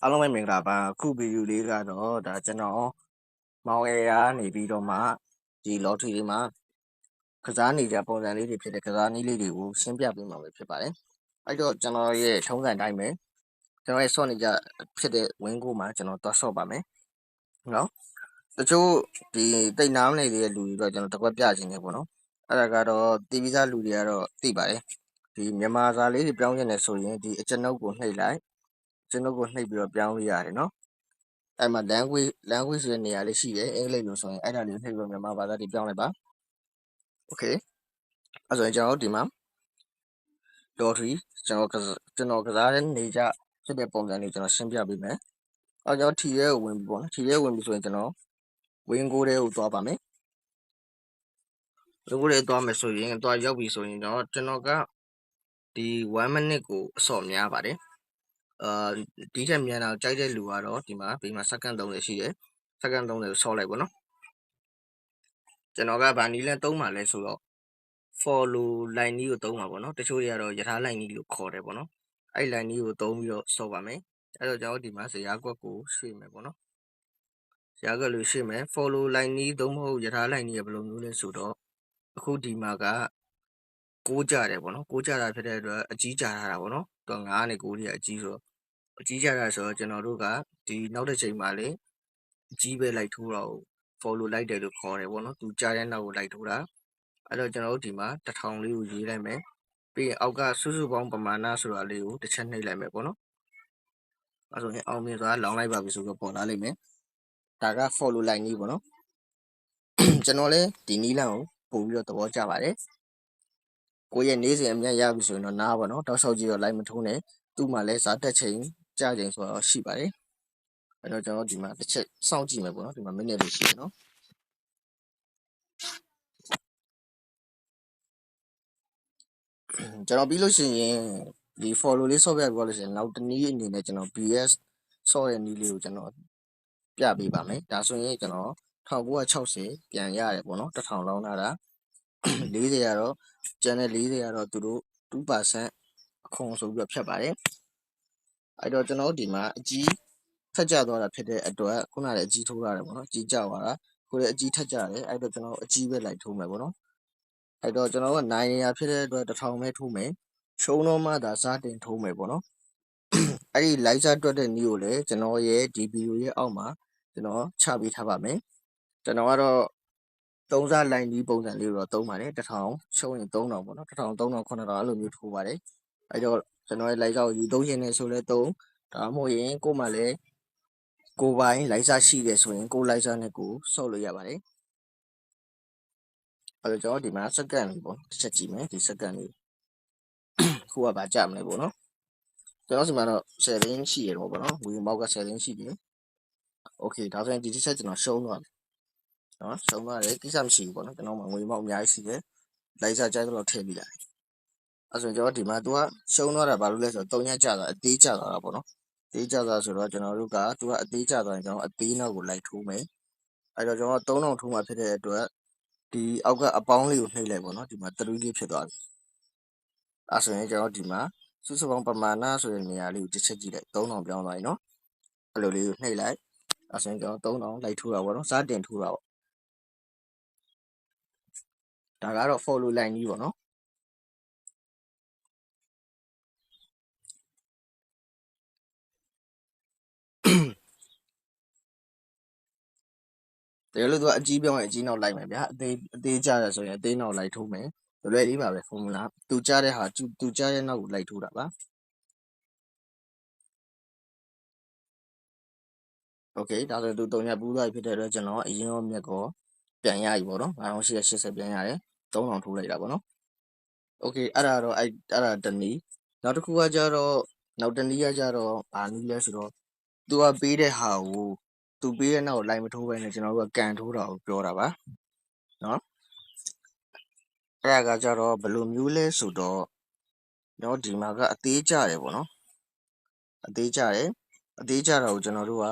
အားလုံးပဲမင်္ဂလာပါခုဗီဒီယိုလေးကတော့ဒါကျွန်တော်မောင်အေရာနေပြီးတော့မှဒီလော်ထရီလေးမှာကစားနေတဲ့ပုံစံလေးတွေဖြစ်တဲ့ကစားနည်းလေးတွေကိုရှင်းပြပေးမှာပဲဖြစ်ပါတယ်အဲ့တော့ကျွန်တော်ရဲ့ထုံးစံတိုင်းပဲကျွန်တော်ရဲ့ဆော့နေကြဖြစ်တဲ့ဝင်းကိုမှာကျွန်တော်သွားဆော့ပါမယ်နော်တချို့ဒီတိတ်နားမနေတဲ့လူတွေတော့ကျွန်တော်တစ်ခွက်ပြခြင်းနေပေါ့နော်အဲ့ဒါကတော့တီဗီစားလူတွေကတော့သိပါတယ်ဒီမြန်မာစာလေးတွေပြောင်းနေဆိုရင်ဒီအကျွန်ုပ်ကိုနှိပ်လိုက်ကျွန်ုပ်ကိုနှိပ်ပြီးတော့ပြောင်းလို့ရတယ်နော်အဲ့မှာ language ဆိုတဲ့နေရာလေးရှိတယ်အင်္ဂလိပ်လိုဆိုရင်အဲ့ဒါလေးနှိပ်ပြီးတော့မြန်မာဘာသာတွေပြောင်းလိုက်ပါ okay အဲ့ဆိုရင်ကျွန်တော်တို့ဒီမှာ lottery ကျွန်တော်ကစားတဲ့နေကြဖြစ်တဲ့ပုံစံလေးကျွန်တော်ရှင်းပြပေးမယ်အဲ့ကျွန်တော်ထီရဲကိုဝင်ပြီပေါ့နော်ထီရဲဝင်ပြီဆိုရင်ကျွန်တော်ဝင်းကိုတွေကိုသွားပါမယ်ဝင်းကိုတွေသွားမယ်ဆိုရင်သွားရောက်ပြီဆိုရင်ကျွန်တော်ကဒီ1 minute ကိုအစော့များပါတယ်ဒီထက်မြန်အောင်ကြိုက်တဲ့လူကတော့ဒီမှာဘေးမှာစက္ကန့်30ရှိတယ်စက္ကန့်30ကိုဆော့လိုက်ပေါ့နော်ကျွန်တော်ကဗာနီလန်သုံးပါလဲဆိုတော့ follow line ကြီးကိုသုံးပါပေါ့နော်တချို့တွေကတော့ယထာ line ကြီးလို့ခေါ်တယ်ပေါ့နော်အဲ့ line ကြီးကိုသုံးပြီးတော့ဆော့ပါမယ်အဲ့တော့ကျွန်တော်ဒီမှာဇယားကွက်ကိုရွှေ့မယ်ပေါ့နော်ဇယားကွက်လို့ရွှေ့မယ် follow line ကြီးသုံးမဟုတ်ယထာ line ကြီးကဘယ်လိုမျိုးလဲဆိုတော့အခုဒီမှာက6ကြတယ်ပေါ့နော်6ကြတာဖြစ်တဲ့အတွက်အကြီးကြထားတာပေါ့နော်သူက9နဲ့9တွေကအကြီးဆိုတော့အကြီးကြတာဆိုတော့ကျွန်တော်တို့ကဒီနောက်တစ်ချိန်မှာလေအကြီးပဲလိုက်ထိုးတာကို follow လိုက်တယ်လို့ခေါ်တယ်ပေါ့နော်သူကြားတဲ့နောက်ကိုလိုက်ထိုးတာအဲ့တော့ကျွန်တော်တို့ဒီမှာ1000လေးကိုရေးလိုက်မယ်ပြီးရင်အောက်ကစုစုပေါင်းပမာဏဆိုတာလေးကိုတစ်ချက်နှိပ်လိုက်မယ်ပေါ့နော်အဲ့ဆိုရင်အောင်မြင်စွာလောင်းလိုက်ပါပြီဆိုတော့ပေါ်လာလိမ့်မယ်ဒါက follow line ကြီးပေါ့နော်ကျွန်တော်လည်းဒီနီးလမ်းကိုပို့ပြီးတော့သဘောကျပါတယ်ကိုရဲ့နေ့စဉ်အမြတ်ရပြီဆိုရင်တော့နားပါနော်တောက်လျှောက်ကြည့်တော့ line မထိုးနဲ့သူ့မှာလည်းဇာတက်ချိန်ကြာချိန်ဆိုတော့ရှိပါတယ်အဲ့တော့ကျွန်တော်ဒီမှာတစ်ချက်စောင့်ကြည့်မယ်ပေါ့နော်ဒီမှာမိနစ်လေးရှိတယ်နော်ကျွန်တော်ပြီးလို့ရှိရင်ဒီ follow လေးဆော့ပြပြောလို့ရှိရင်နောက်တစ်နည်းအနေနဲ့ကျွန်တော် BS ဆော့ရဲ့နည်းလေးကိုကျွန်တော်ပြပေးပါမယ်ဒါဆိုရင်ကျွန်တော်1960ပြန်ရတယ်ပေါ့နော်1000လောင်းလာတာ40ကတော့ကျန်တဲ့40ကတော့သူတို့ 2% အခွန်ဆိုပြီးတော့ဖြတ်ပါတယ်အဲ့တော့ကျွန်တော်ဒီမှာအကြီးထက်ကြသွားတာဖြစ်တဲ့အတွက်ခုနကအကြီးထိုးရတယ်ပေါ့နော်ကြီးကြသွားတာခုလည်းအကြီးထက်ကြတယ်အဲ့တော့ကျွန်တော်အကြီးပဲလိုက်ထိုးမယ်ပေါ့နော်အဲ့တော့ကျွန်တော်က9နေရာဖြစ်တဲ့အတွက်1000ပဲထိုးမယ်ရှုံးတော့မှသာစားတင်ထိုးမယ်ပေါ့နော်အဲ့ဒီလိုက်စားတွက်တဲ့နည်းကိုလည်းကျွန်တော်ရဲ့ဒီဗီဒီယိုရဲ့အောက်မှာကျွန်တော်ချပေးထားပါမယ်ကျွန်တော်ကတော့သုံးစား line ဒီပုံစံလေးကိုတော့သုံးပါတယ်1000ရှုံးရင်3000ပေါ့နော်1000 3000 9000အဲ့လိုမျိုးထိုးပါတယ်အဲ့တော့ကျွန်တော်ရဲ့ like ကိုယူသုံးရင်လည်းဆိုလဲသုံးဒါမှမဟုတ်ရင်ကို့မှာလည်းကိုပိုင် like စားရှိတယ်ဆိုရင်ကို like စားနဲ့ကိုဆော့လို့ရပါတယ်အဲ့တော့ကျွန်တော်ဒီမှာစက္ကန့်လေးပေါ့တစ်ချက်ကြည့်မယ်ဒီစက္ကန့်လေးခုကဘာကြမလဲပေါ့နော်ကျွန်တော်ဒီမှာတော့10သိန်းရှိရတော့ပေါ့နော်ဝီမောက်က10သိန်းရှိတယ်โอเคဒါဆိုရင်ဒီတစ်ချက်ကျွန်တော်ရှုံးသွားပြီနော်ရှုံးသွားတယ်ကိစ္စမရှိဘူးပေါ့နော်ကျွန်တော်မှာငွေမောက်အများကြီးရှိတယ်လိုက်စားကြိုက်တော့ထည့်ပြီးလိုက်အဲ့ဆိုကျွန်တော်ဒီမှာသူကရှုံးသွားတာဘာလို့လဲဆိုတော့3ရက်ကြာတာအသေးကြာသွားတာပေါ့နော်အသေးကြာသွားဆိုတော့ကျွန်တော်တို့ကသူကအသေးကြာသွားရင်ကျွန်တော်အသေးနောက်ကိုလိုက်ထိုးမယ်အဲ့တော့ကျွန်တော်3000ထိုးမှဖြစ်တဲ့အတွက်ဒီအောက်ကအပေါင်းလေးကိုနှိပ်လိုက်ပေါ့နော်ဒီမှာ3လေးဖြစ်သွားပြီအဲ့ဆိုရင်ကျွန်တော်ဒီမှာစုစုပေါင်းပမာဏဆိုတဲ့နေရာလေးကိုတစ်ချက်ကြည့်လိုက်3000ပြောင်းသွားပြီနော်အဲ့လိုလေးကိုနှိပ်လိုက်အဲ့ဆိုရင်ကျွန်တော်3000လိုက်ထိုးတာပေါ့နော်စားတင်ထိုးတာပေါ့ဒါကတော့ follow line ကြီးပေါ့နော်တကယ်လို့သူကအကြီးပြောင်းရင်အကြီးနောက်လိုက်မယ်ဗျာအသေးကြတယ်ဆိုရင်အသေးနောက်လိုက်ထိုးမယ်လွယ်လေးပါပဲ formula သူကြားတဲ့ဟာသူကြားတဲ့နောက်ကိုလိုက်ထိုးတာပါโอเคဒါဆိုသူ3ညပူးသွားပြီဖြစ်တဲ့အတွက်ကျွန်တော်အရင်ရောမြက်ကောပြန်ရပြီပေါ့နော်9880ပြန်ရတယ်3000ထိုးလိုက်တာပေါ့နော်โอเคအဲ့ဒါတော့အဲ့ဒါတနည်းနောက်တစ်ခုကကြတော့နောက်တနည်းကကြတော့ဘာနည်းလဲဆိုတော့သူကပေးတဲ့ဟာကိုသူပေးတဲ့နောက်ကိုလိုက်မထိုးဘဲနဲ့ကျွန်တော်တို့ကကန်ထိုးတာကိုပြောတာပါနော်အဲ့ဒါကကြတော့ဘယ်လိုမျိုးလဲဆိုတော့ကျွန်တော်ဒီမှာကအသေးကြတယ်ပေါ့နော်အသေးကြတယ်အသေးကြတာကိုကျွန်တော်တို့က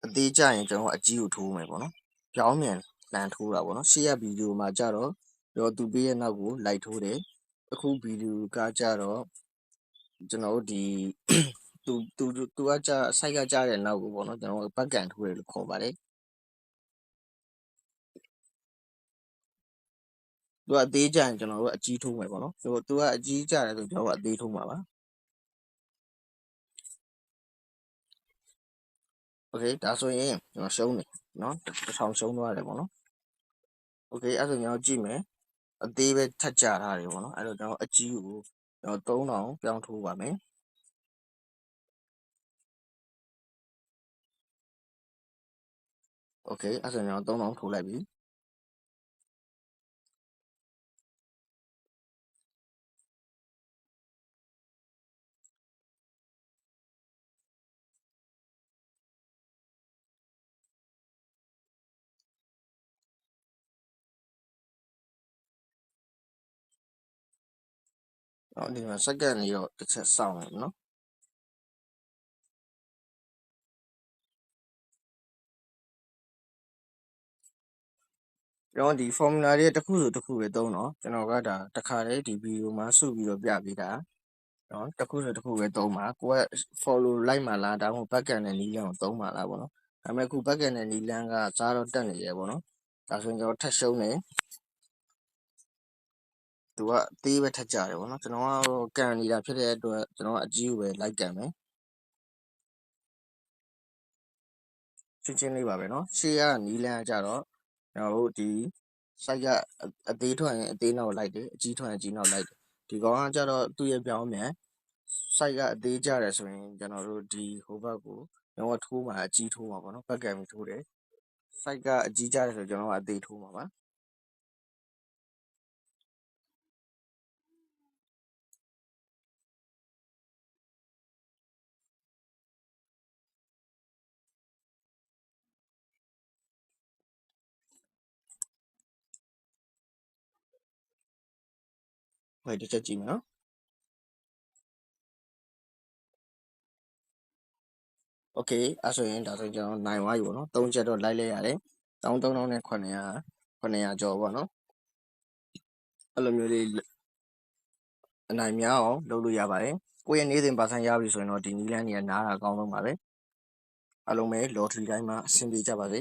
အသေးကြရင်ကျွန်တော်အကြီးကိုထိုးမယ်ပေါ့နော်ပြောင်းမြန်လန်ထိုးတာပေါ့နော်ရှေ့ရဗီဒီယိုမှာကြတော့သူပေးရဲ့နောက်ကိုလိုက်ထိုးတယ်အခုဗီဒီယိုကကြတော့ကျွန်တော်တို့ဒီ သူကကြာဆိုက်ကကြာတဲ့နောက်ကိုပေါ့နော်ကျွန်တော်ဘက်ကန်ထိုးတယ်လို့ခေါ်ပါတယ်သူကအသေးကြရင်ကျွန်တော်တို့အကြီးထိုးမယ်ပေါ့နော်သူကအကြီးကြတယ်ဆိုကျွန်တော်တို့အသေးထိုးမှာပါโอเคဒါဆိုရင်ကျွန်တော်ရှုံးတယ်နော်1000ရှုံးသွားတယ်ပေါ့နော်โอเคအဲ့ဆိုကျွန်တော်ကြည့်မယ်အသေးပဲထပ်ကြထားတယ်ပေါ့နော်အဲ့တော့ကျွန်တော်အကြီးကိုကျွန်တော်3000ပြောင်းထိုးပါမယ်โอเคအဲ့ဆိုကျွန်တော်3000ထိုးလိုက်ပြီဒီမှာစက္ကန့်လေးတော့တစ်ချက်စောင့်မယ်နော်ကျွန်တော်ဒီ formula တွေတစ်ခုဆိုတစ်ခုပဲသုံးတော့ကျွန်တော်ကဒါတစ်ခါတည်းဒီ video မှာစုပြီးတော့ပြပေးတာနော်တစ်ခုဆိုတစ်ခုပဲသုံးပါကိုက follow လိုက်မှလားဒါမှမဟုတ် backend နဲ့နီးလန်းကိုသုံးမှလားပေါ့နော်ဒါပေမဲ့အခု backend နဲ့နီးလန်းကစားတော့တက်နေရပေါ့နော်ဒါဆိုရင်ကျွန်တော်ထပ်ရှုံးတယ်သူကအသေးပဲထပ်ကြတယ်ပေါ့နော်ကျွန်တော်ကတော့ကန်နေတာဖြစ်တဲ့အတွက်ကျွန်တော်အကြီးကိုပဲလိုက်ကန်မယ်ချင်းလေးပါပဲနော်ရှေ့ကနီးလန်းကြတော့ကျွန်တော်တို့ဒီ site ကအသေးထွက်ရင်အသေးနောက်လိုက်တယ်အကြီးထွက်ရင်အကြီးနောက်လိုက်တယ်ဒီကောင်ကကြတော့သူ့ရဲ့ပြောင်းမြန် site ကအသေးကြတယ်ဆိုရင်ကျွန်တော်တို့ဒီဟိုဘက်ကိုကျွန်တော်ထိုးမှာအကြီးထိုးမှာပေါ့နော်ဘက်ကံပြီးထိုးတယ် site ကအကြီးကြတယ်ဆိုကျွန်တော်ကအသေးထိုးမှာပါဟိုတစ်ချက်ကြည့်မယ်နော်โอเคအဲ့ဆိုရင်ဒါဆိုကျွန်တော်နိုင်သွားပြီပေါ့နော်3ချက်တော့လိုက်လဲရတယ်13900နဲ့900ကျော်ပေါ့နော်အဲ့လိုမျိုးလေးအနိုင်များအောင်လုပ်လို့ရပါတယ်ကိုယ့်ရဲ့နေ့စဉ်ပါဆန်ရပြီဆိုရင်တော့ဒီနီလန်းကြီးကနားတာအကောင်းဆုံးပါပဲအားလုံးပဲ lottery တိုင်းမှာအဆင်ပြေကြပါစေ